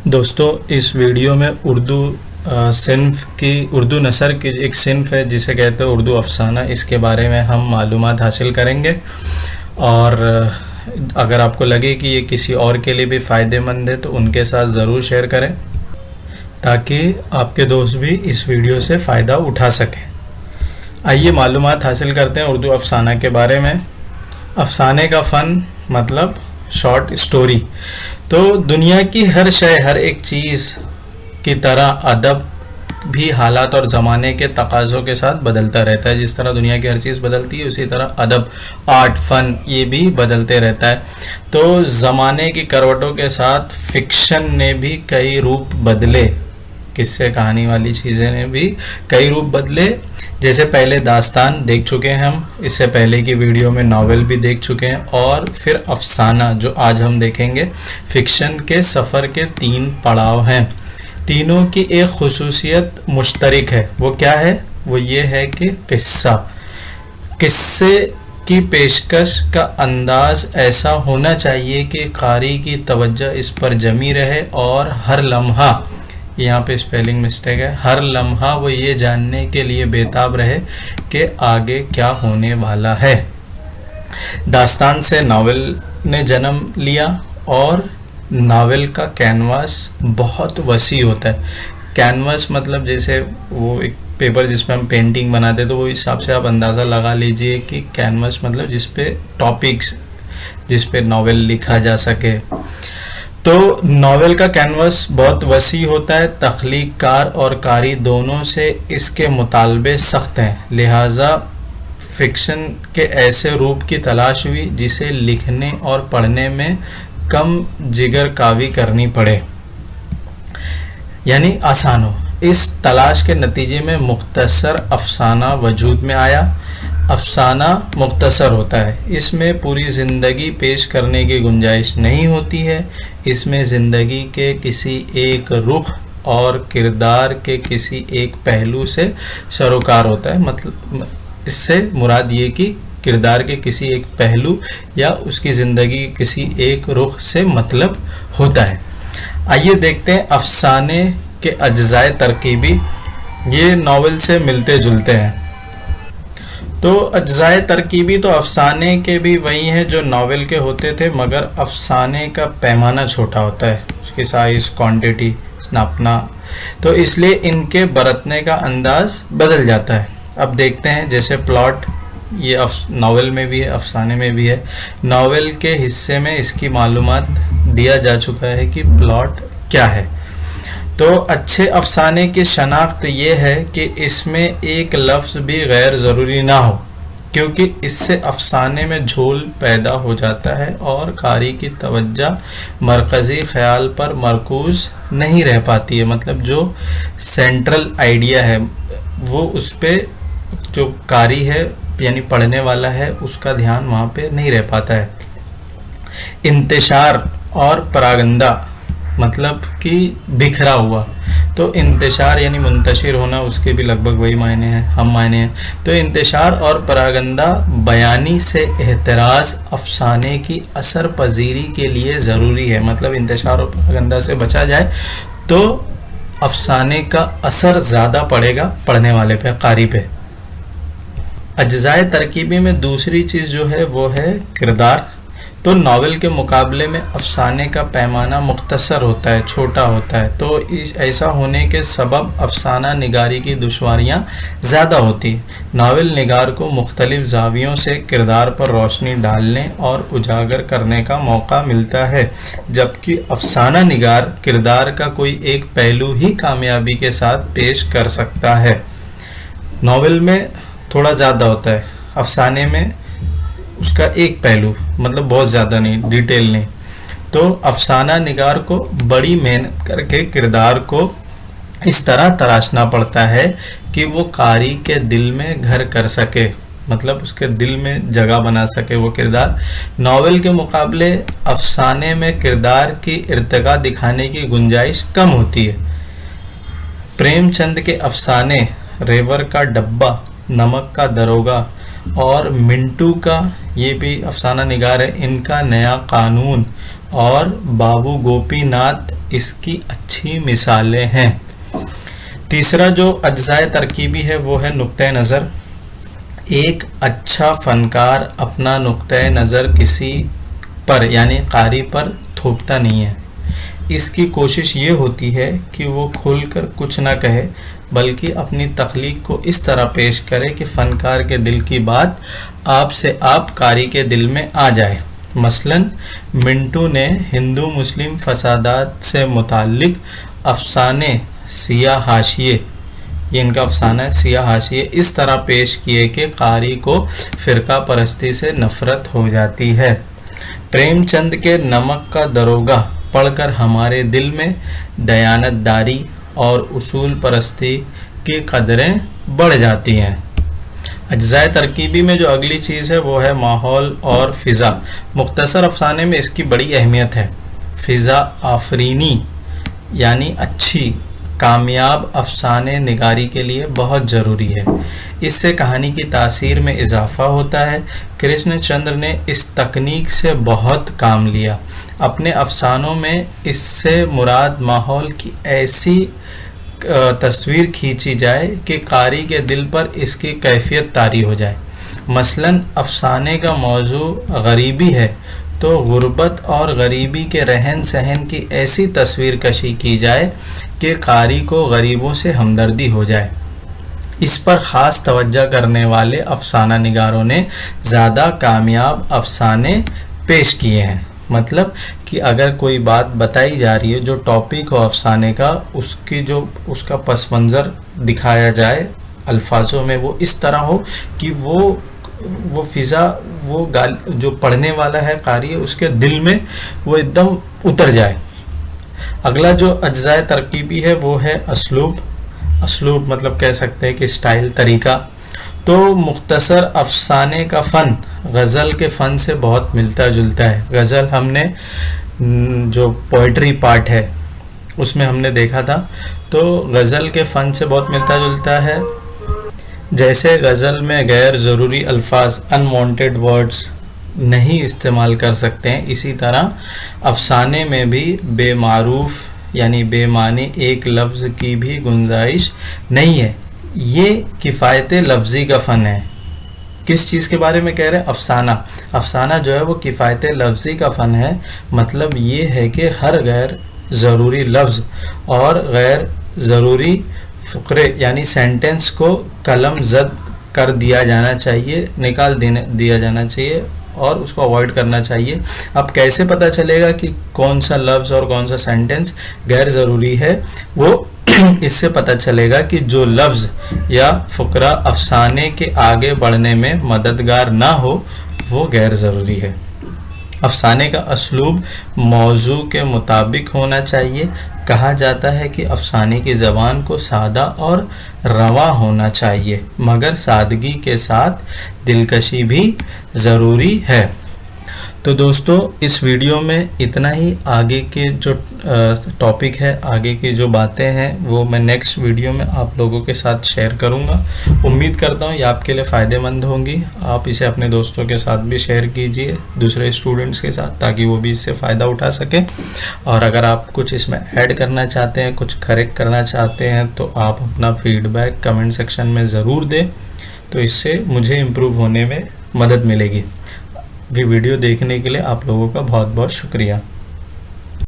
दोस्तों, इस वीडियो में उर्दू नसर की एक सिन्फ है जिसे कहते हैं उर्दू अफसाना। इसके बारे में हम मालूमात हासिल करेंगे और अगर आपको लगे कि ये किसी और के लिए भी फ़ायदेमंद है तो उनके साथ ज़रूर शेयर करें ताकि आपके दोस्त भी इस वीडियो से फ़ायदा उठा सकें। आइए मालूमात हासिल करते हैं उर्दू अफसाना के बारे में। अफसाने का फ़न मतलब शॉर्ट स्टोरी। तो दुनिया की हर शय, हर एक चीज़ की तरह अदब भी हालात और ज़माने के तकाज़ों के साथ बदलता रहता है। जिस तरह दुनिया की हर चीज़ बदलती है उसी तरह अदब, आर्ट, फ़न ये भी बदलते रहता है। तो ज़माने की करवटों के साथ फ़िक्शन ने भी कई रूप बदले, किस्से कहानी वाली चीज़ें ने भी कई रूप बदले। जैसे पहले दास्तान देख चुके हैं हम, इससे पहले की वीडियो में नावल भी देख चुके हैं, और फिर अफसाना जो आज हम देखेंगे। फ़िक्शन के सफ़र के 3 पड़ाव हैं। तीनों की एक खुसूसियत मुश्तरक है। वो क्या है? वो ये है कि किस्से की पेशकश का अंदाज़ ऐसा होना चाहिए कि कारी की तवज्जो इस पर जमी रहे और हर लम्हा, यहाँ पे स्पेलिंग मिस्टेक है, हर लम्हा वो ये जानने के लिए बेताब रहे कि आगे क्या होने वाला है। दास्तान से नावल ने जन्म लिया और नावल का कैनवास बहुत वसी होता है। कैनवास मतलब जैसे वो एक पेपर जिसमें हम पेंटिंग बनाते, तो वो हिसाब से आप अंदाज़ा लगा लीजिए कि कैनवास मतलब जिस पे टॉपिक्स, जिस पे नावल लिखा जा सके। तो नावल का कैनवास बहुत वसी होता है। तख्लीक़कार और कारी दोनों से इसके मुतालबे सख्त हैं, लिहाजा फ़िक्शन के ऐसे रूप की तलाश हुई जिसे लिखने और पढ़ने में कम जिगर कावी करनी पड़े, यानी आसान हो। इस तलाश के नतीजे में मुख्तसर अफसाना वजूद में आया। अफसाना मुख्तसर होता है, इसमें पूरी ज़िंदगी पेश करने की गुंजाइश नहीं होती है। इसमें ज़िंदगी के किसी एक रुख और किरदार के किसी एक पहलू से सरोकार होता है। मतलब इससे मुराद ये कि किरदार के किसी एक पहलू या उसकी ज़िंदगी के किसी एक रुख से मतलब होता है। आइए देखते हैं अफसाने के अज्जाए तरकीबी। ये नावल से मिलते जुलते हैं। तो अज्जाए तरकीबी तो अफसाने के भी वही हैं जो नावल के होते थे, मगर अफसाने का पैमाना छोटा होता है, उसकी साइज़, क्वांटिटी, नापना, तो इसलिए इनके बरतने का अंदाज़ बदल जाता है। अब देखते हैं, जैसे प्लॉट, ये नावल में भी है, अफसाने में भी है। नावल के हिस्से में इसकी मालूमात दिया जा चुका है कि प्लॉट क्या है। तो अच्छे अफसाने की शनाख्त ये है कि इसमें एक लफ्ज़ भी गैर ज़रूरी ना हो, क्योंकि इससे अफसाने में झोल पैदा हो जाता है और कारी की तवज्जो मरकज़ी ख़याल पर मरकूज़ नहीं रह पाती है। मतलब जो सेंट्रल आइडिया है वो उस पर, जो कारी है यानी पढ़ने वाला है, उसका ध्यान वहाँ पे नहीं रह पाता है। इंतशार और परागंदा मतलब कि बिखरा हुआ, तो इंतशार यानी मुंतशिर होना, उसके भी लगभग वही मायने हैं, हम मायने हैं। तो इंतशार और परागंदा बयानी से एहतराज़ अफसाने की असर पजीरी के लिए ज़रूरी है। मतलब इंतशार और परागंदा से बचा जाए तो अफसाने का असर ज़्यादा पड़ेगा पढ़ने वाले पे, कारी पे। अज्जाए तरकीबी में दूसरी चीज़ जो है वो है किरदार। तो नावल के मुकाबले में अफसाने का पैमाना मुख्तसर होता है, छोटा होता है। तो ऐसा होने के सबब अफसाना निगारी की दुश्वारियाँ ज़्यादा होती हैं। नावल निगार को मुख्तलिफ ज़ावियों से किरदार पर रोशनी डालने और उजागर करने का मौका मिलता है, जबकि अफसाना निगार किरदार का कोई एक पहलू ही कामयाबी के साथ पेश कर सकता है। नावल में थोड़ा ज़्यादा होता है, अफसाने में उसका एक पहलू, मतलब बहुत ज़्यादा नहीं, डिटेल नहीं। तो अफसाना निगार को बड़ी मेहनत करके किरदार को इस तरह तराशना पड़ता है कि वो कारी के दिल में घर कर सके, मतलब उसके दिल में जगह बना सके वो किरदार। नावल के मुकाबले अफसाने में किरदार की इर्तिका दिखाने की गुंजाइश कम होती है। प्रेमचंद के अफसाने रेवर का डब्बा, नमक का दरोगा और मिंटू का, ये भी अफसाना निगार है, इनका नया कानून और बाबू गोपीनाथ इसकी अच्छी मिसालें हैं। तीसरा जो अज्जाए तरकीबी है वो है नुक्ते नज़र। एक अच्छा फनकार अपना नुक्ते नज़र किसी पर यानी कारी पर थोपता नहीं है। इसकी कोशिश ये होती है कि वो खुलकर कुछ ना कहे, बल्कि अपनी तख्लीक को इस तरह पेश करे कि फ़नकार के दिल की बात आपसे आप कारी के दिल में आ जाए। मसलन मिंटू ने हिंदू मुस्लिम फसादात से मुताल्लिक अफसाने सियाह हाशिए, ये इनका अफसाना है सियाह हाशिए, इस तरह पेश किए कि कारी को फ़िरका परस्ती से नफ़रत हो जाती है। प्रेमचंद के नमक का दरोगा पढ़कर हमारे दिल में दयानतदारी और उसूल परस्ती की कदरें बढ़ जाती हैं। अज्जाए तरकीबी में जो अगली चीज़ है वो है माहौल और फ़िज़ा। मुख्तसर अफसाने में इसकी बड़ी अहमियत है। फ़िज़ा आफरीनी यानी अच्छी कामयाब अफसाने निगारी के लिए बहुत ज़रूरी है। इससे कहानी की तासीर में इजाफ़ा होता है। कृष्णचंद्र ने इस तकनीक से बहुत काम लिया। अपने अफसानों में इससे मुराद माहौल की ऐसी तस्वीर खींची जाए कि कारी के दिल पर इसकी कैफियत तारी हो जाए। मसलन अफसाने का मौजू गरीबी है तो गुर्बत और गरीबी के रहन सहन की ऐसी तस्वीर कशी की जाए कि कारी को गरीबों से हमदर्दी हो जाए। इस पर ख़ास तवज्जो करने वाले अफसाना निगारों ने ज़्यादा कामयाब अफसाने पेश किए हैं। मतलब कि अगर कोई बात बताई जा रही है जो टॉपिक हो अफसाने का, उसका पस मंज़र दिखाया जाए अल्फाजों में, वो इस तरह हो कि वो फ़िज़ा जो पढ़ने वाला है कारी है उसके दिल में वो एकदम उतर जाए। अगला जो अज्जाए तरकीबी है वो है असलूब मतलब कह सकते हैं कि स्टाइल, तरीका। तो मुख्तसर अफसाने का फ़न गज़ल के फ़न से बहुत मिलता जुलता है। गज़ल हमने जो पोइट्री पार्ट है उसमें हमने देखा था, तो गज़ल के फ़न से बहुत मिलता जुलता है। जैसे गज़ल में गैर ज़रूरी अल्फाज, अनवांटेड वर्ड्स नहीं इस्तेमाल कर सकते हैं, इसी तरह अफसाने में भी बेमारूफ यानी बेमानी एक लफ्ज़ की भी गुंजाइश नहीं है। ये किफ़ायत लफ्ज़ी का फ़न है। किस चीज़ के बारे में कह रहे हैं? अफसाना जो है वो किफ़ायत लफ्ज़ी का फ़न है। मतलब ये है कि हर गैर ज़रूरी लफ्ज़ और गैर ज़रूरी फ़ुक़रे यानी सेंटेंस को कलम ज़द कर दिया जाना चाहिए, निकाल दिया जाना चाहिए और उसको अवॉइड करना चाहिए। अब कैसे पता चलेगा कि कौन सा लफ्ज़ और कौन सा सेंटेंस गैर ज़रूरी है? वो इससे पता चलेगा कि जो लफ्ज़ या फ़ुक़रा अफसाने के आगे बढ़ने में मददगार ना हो वो गैर ज़रूरी है। अफसाने का असलूब मौजू के मुताबिक होना चाहिए। कहा जाता है कि अफसाने की ज़बान को सादा और रवा होना चाहिए, मगर सादगी के साथ दिलकशी भी ज़रूरी है। तो दोस्तों इस वीडियो में इतना ही। आगे के जो टॉपिक है, आगे की जो बातें हैं वो मैं नेक्स्ट वीडियो में आप लोगों के साथ शेयर करूंगा। उम्मीद करता हूँ ये आपके लिए फ़ायदेमंद होंगी। आप इसे अपने दोस्तों के साथ भी शेयर कीजिए, दूसरे स्टूडेंट्स के साथ, ताकि वो भी इससे फ़ायदा उठा सकें। और अगर आप कुछ इसमें ऐड करना चाहते हैं, कुछ करेक्ट करना चाहते हैं, तो आप अपना फीडबैक कमेंट सेक्शन में ज़रूर दें, तो इससे मुझे इम्प्रूव होने में मदद मिलेगी। वीडियो देखने के लिए आप लोगों का बहुत बहुत शुक्रिया।